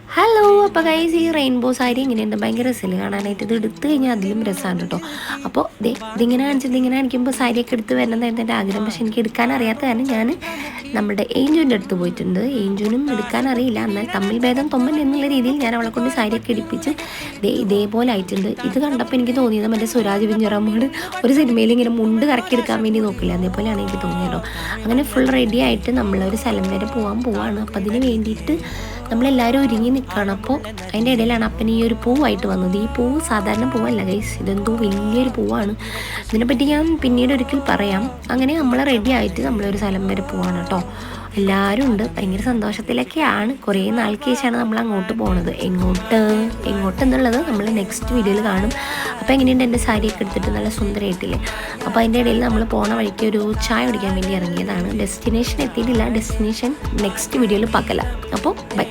hello അപ്പോൾ guys ഈ rainbow sari എങ്ങനെയുണ്ട് ഭയങ്കര രസമില്ല കാണാനായിട്ട് ഇത് എടുത്തു കഴിഞ്ഞാൽ അതിലും രസമാണ് കേട്ടോ അപ്പോൾ ഇതിങ്ങനെ കാണിച്ചത് ഇങ്ങനെ കാണിക്കുമ്പോൾ സാരിയൊക്കെ എടുത്ത് വരണമെന്നായിരുന്നു എൻ്റെ ആഗ്രഹം പക്ഷെ എനിക്ക് എടുക്കാൻ അറിയാത്ത കാരണം ഞാൻ നമ്മുടെ ഏഞ്ചുവിൻ്റെ അടുത്ത് പോയിട്ടുണ്ട് ഏഞ്ചുവിനും എടുക്കാൻ അറിയില്ല എന്നാൽ തമ്മിൽ ഭേദം തൊമ്മൻ എന്നുള്ള രീതിയിൽ ഞാൻ അവളെ കൊണ്ട് സാരിയൊക്കെ എടുപ്പിച്ച് ഇതേപോലെ ആയിട്ടുണ്ട് ഇത് കണ്ടപ്പോൾ എനിക്ക് തോന്നിയത് മറ്റേ സുരാജ് വെഞ്ഞിറമ്മോട് ഒരു സിനിമയിൽ ഇങ്ങനെ മുണ്ട് കറക്കി എടുക്കാൻ വേണ്ടി നോക്കില്ല അതേപോലെയാണ് എനിക്ക് തോന്നിയത് അങ്ങനെ ഫുൾ റെഡി ആയിട്ട് നമ്മളൊരു സ്ഥലം വരെ പോവാണ് അപ്പോൾ അതിന് വേണ്ടിയിട്ട് നമ്മളെല്ലാവരും ഒരുങ്ങി നിൽക്കുകയാണ് അപ്പോൾ അതിൻ്റെ ഇടയിലാണ് അപ്പൻ ഈ ഒരു പൂവായിട്ട് വന്നത് ഈ പൂവ് സാധാരണ പൂവല്ല ഗൈസ് ഇതെന്തോ വലിയൊരു പൂവാണ് ഇതിനെപ്പറ്റി ഞാൻ പിന്നീട് ഒരിക്കൽ പറയാം അങ്ങനെ നമ്മൾ റെഡി ആയിട്ട് നമ്മളൊരു സ്ഥലം വരെ പോവാണ് കേട്ടോ എല്ലാവരും ഉണ്ട് ഭയങ്കര സന്തോഷത്തിലൊക്കെയാണ് കുറേ നാൾക്ക് ശേഷമാണ് നമ്മൾ അങ്ങോട്ട് പോണത് എങ്ങോട്ട് എന്നുള്ളത് നമ്മൾ നെക്സ്റ്റ് വീഡിയോയിൽ കാണും അപ്പോൾ എങ്ങനെയുണ്ട് എൻ്റെ സാരിയൊക്കെ എടുത്തിട്ട് നല്ല സുന്ദരമായിട്ടില്ലേ അപ്പോൾ അതിൻ്റെ ഇടയിൽ നമ്മൾ പോണ വഴിക്ക് ഒരു ചായ കുടിക്കാൻ വേണ്ടി ഇറങ്ങിയതാണ് ഡെസ്റ്റിനേഷൻ എത്തിയിട്ടില്ല ഡെസ്റ്റിനേഷൻ നെക്സ്റ്റ് വീഡിയോയിൽ പാക്കല അപ്പോൾ ബൈ